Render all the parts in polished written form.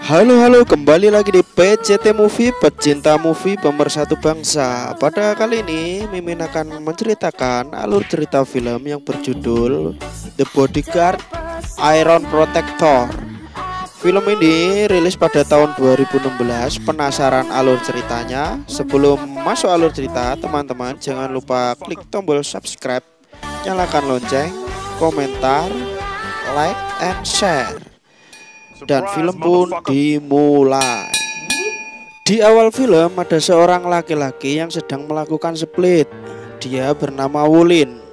Halo, kembali lagi di PCT Movie, pecinta movie pemersatu bangsa. Pada kali ini Mimin akan menceritakan alur cerita film yang berjudul The Bodyguard Iron Protector. Film ini rilis pada tahun 2016. Penasaran alur ceritanya? Sebelum masuk alur cerita, teman-teman jangan lupa klik tombol subscribe, nyalakan lonceng, komentar, like, and share. Dan film pun dimulai. Di awal film ada seorang laki-laki yang sedang melakukan split. Dia bernama Wulin.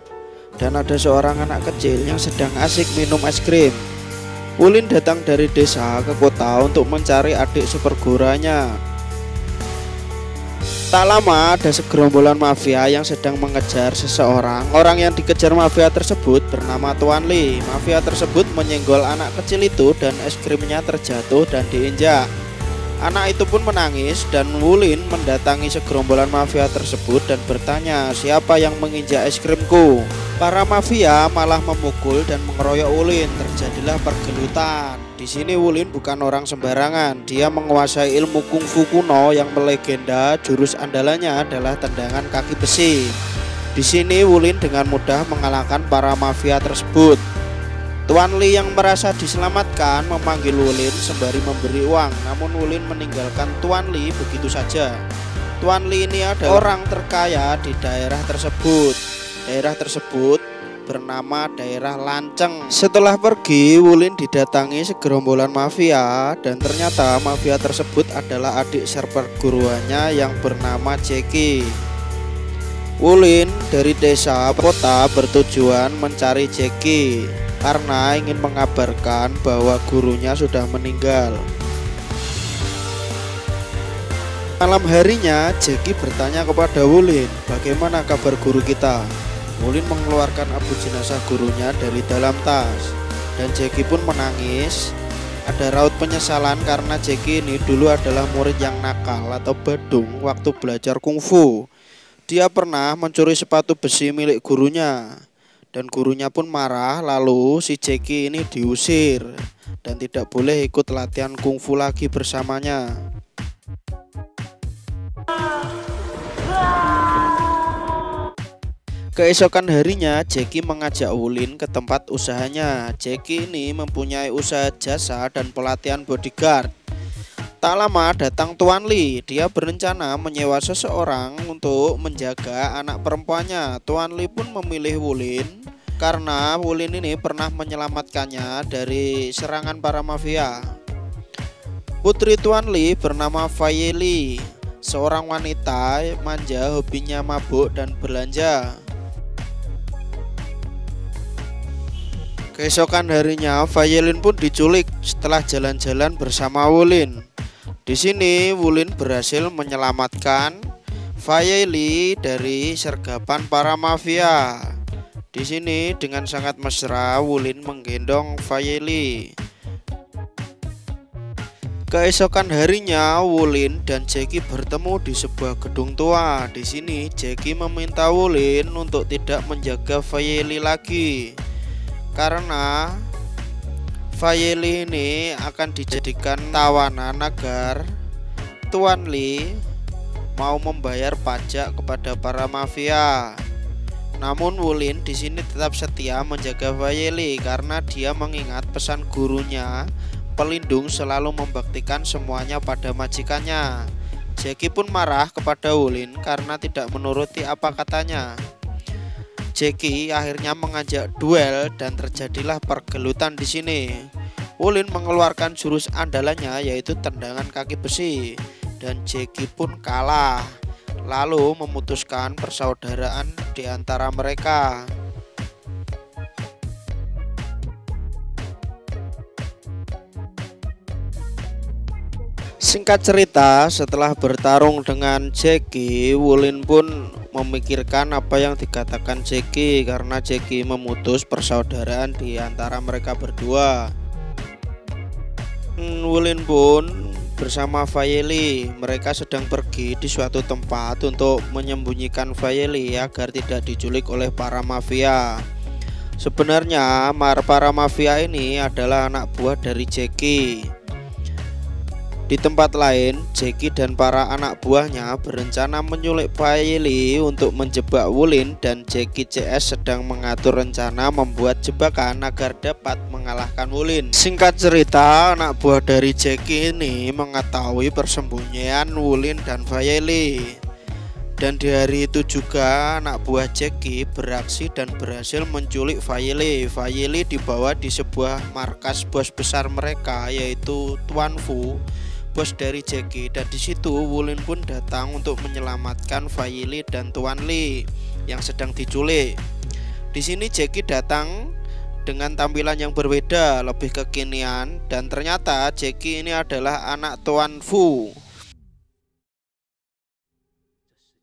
Dan ada seorang anak kecil yang sedang asik minum es krim. Wulin datang dari desa ke kota untuk mencari adik superguranya. Tak lama ada segerombolan mafia yang sedang mengejar seseorang. Orang yang dikejar mafia tersebut bernama Tuan Lee. Mafia tersebut menyenggol anak kecil itu dan es krimnya terjatuh dan diinjak. Anak itu pun menangis dan Wulin mendatangi segerombolan mafia tersebut dan bertanya, siapa yang menginjak es krimku? Para mafia malah memukul dan mengeroyok Wulin. Terjadilah pergelutan. Di sini Wulin bukan orang sembarangan. Dia menguasai ilmu kungfu kuno yang melegenda. Jurus andalannya adalah tendangan kaki besi. Di sini Wulin dengan mudah mengalahkan para mafia tersebut. Tuan Lee yang merasa diselamatkan memanggil Wulin sembari memberi uang. Namun Wulin meninggalkan Tuan Lee begitu saja. Tuan Lee ini adalah orang terkaya di daerah tersebut. Daerah tersebut bernama daerah Lanceng. Setelah pergi, Wulin didatangi segerombolan mafia dan ternyata mafia tersebut adalah adik perguruannya yang bernama Jackie. Wulin dari desa ke kota bertujuan mencari Jackie karena ingin mengabarkan bahwa gurunya sudah meninggal. Malam harinya, Jackie bertanya kepada Wulin, bagaimana kabar guru kita? Wulin mengeluarkan abu jenazah gurunya dari dalam tas dan Jackie pun menangis. Ada raut penyesalan karena Jackie ini dulu adalah murid yang nakal atau badung waktu belajar kungfu. Dia pernah mencuri sepatu besi milik gurunya dan gurunya pun marah. Lalu si Jackie ini diusir dan tidak boleh ikut latihan kungfu lagi bersamanya. Keesokan harinya, Jackie mengajak Wulin ke tempat usahanya. Jackie ini mempunyai usaha jasa dan pelatihan bodyguard. Tak lama datang Tuan Lee. Dia berencana menyewa seseorang untuk menjaga anak perempuannya. Tuan Lee pun memilih Wulin karena Wulin ini pernah menyelamatkannya dari serangan para mafia. Putri Tuan Lee bernama Fei Lee, seorang wanita manja, hobinya mabuk dan belanja. Keesokan harinya, Fei Lee pun diculik setelah jalan-jalan bersama Wulin. Di sini Wulin berhasil menyelamatkan Fei Lee dari sergapan para mafia. Di sini dengan sangat mesra Wulin menggendong Fei Lee. Keesokan harinya, Wulin dan Jackie bertemu di sebuah gedung tua. Di sini Jackie meminta Wulin untuk tidak menjaga Fei Lee lagi karena Fei Lee ini akan dijadikan tawanan agar Tuan Lee mau membayar pajak kepada para mafia. Namun Wulin di sini tetap setia menjaga Fei Lee karena dia mengingat pesan gurunya, pelindung selalu membaktikan semuanya pada majikannya. Jackie pun marah kepada Wulin karena tidak menuruti apa katanya. Jackie akhirnya mengajak duel dan terjadilah pergelutan di sini. Wulin mengeluarkan jurus andalannya yaitu tendangan kaki besi dan Jackie pun kalah. Lalu memutuskan persaudaraan di antara mereka. Singkat cerita, setelah bertarung dengan Jackie, Wulin pun memikirkan apa yang dikatakan Jackie karena Jackie memutus persaudaraan di antara mereka berdua. Wulin pun bersama Fei Lee, mereka sedang pergi di suatu tempat untuk menyembunyikan Fei Lee agar tidak diculik oleh para mafia. Sebenarnya para mafia ini adalah anak buah dari Jackie. Di tempat lain, Jackie dan para anak buahnya berencana menyulik Fei Li untuk menjebak Wulin, dan Jackie CS sedang mengatur rencana membuat jebakan agar dapat mengalahkan Wulin. Singkat cerita, anak buah dari Jackie ini mengetahui persembunyian Wulin dan Fei Li. Dan di hari itu juga anak buah Jackie beraksi dan berhasil menculik Fei Li. Fei Li dibawa di sebuah markas bos besar mereka, yaitu Tuan Fu, bos dari Jackie. Dan di situ Wulin pun datang untuk menyelamatkan Fei Li dan Tuan Li yang sedang diculik. Di sini Jackie datang dengan tampilan yang berbeda, lebih kekinian, dan ternyata Jackie ini adalah anak Tuan Fu.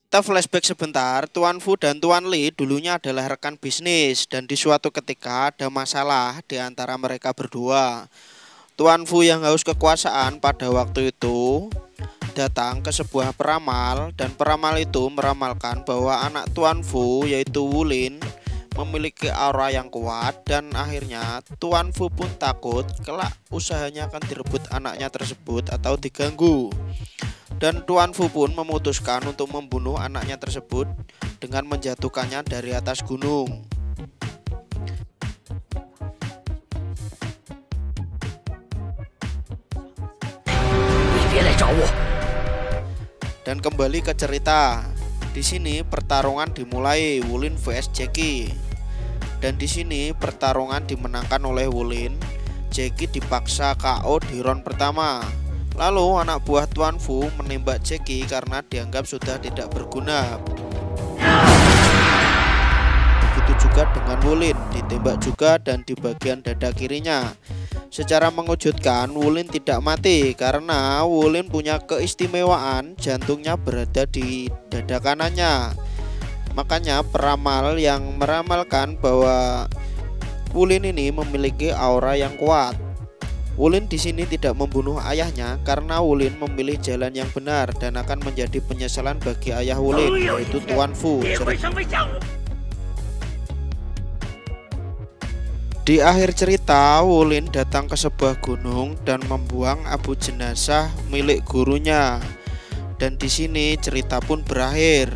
Kita flashback sebentar. Tuan Fu dan Tuan Li dulunya adalah rekan bisnis, dan di suatu ketika ada masalah di antara mereka berdua. Tuan Fu yang haus kekuasaan pada waktu itu datang ke sebuah peramal, dan peramal itu meramalkan bahwa anak Tuan Fu yaitu Wulin memiliki aura yang kuat, dan akhirnya Tuan Fu pun takut kelak usahanya akan direbut anaknya tersebut atau diganggu. Dan Tuan Fu pun memutuskan untuk membunuh anaknya tersebut dengan menjatuhkannya dari atas gunung. Dan kembali ke cerita. Di sini pertarungan dimulai Wulin vs Jackie. Dan di sini pertarungan dimenangkan oleh Wulin. Jackie dipaksa KO di round pertama. Lalu anak buah Tuan Fu menembak Jackie karena dianggap sudah tidak berguna. Begitu juga dengan Wulin, ditembak juga dan di bagian dada kirinya. Secara mengejutkan, Wulin tidak mati karena Wulin punya keistimewaan jantungnya berada di dada kanannya. Makanya peramal yang meramalkan bahwa Wulin ini memiliki aura yang kuat. Wulin di sini tidak membunuh ayahnya karena Wulin memilih jalan yang benar dan akan menjadi penyesalan bagi ayah Wulin, yaitu Tuan Fu. Di akhir cerita, Wulin datang ke sebuah gunung dan membuang abu jenazah milik gurunya. Dan di sini cerita pun berakhir.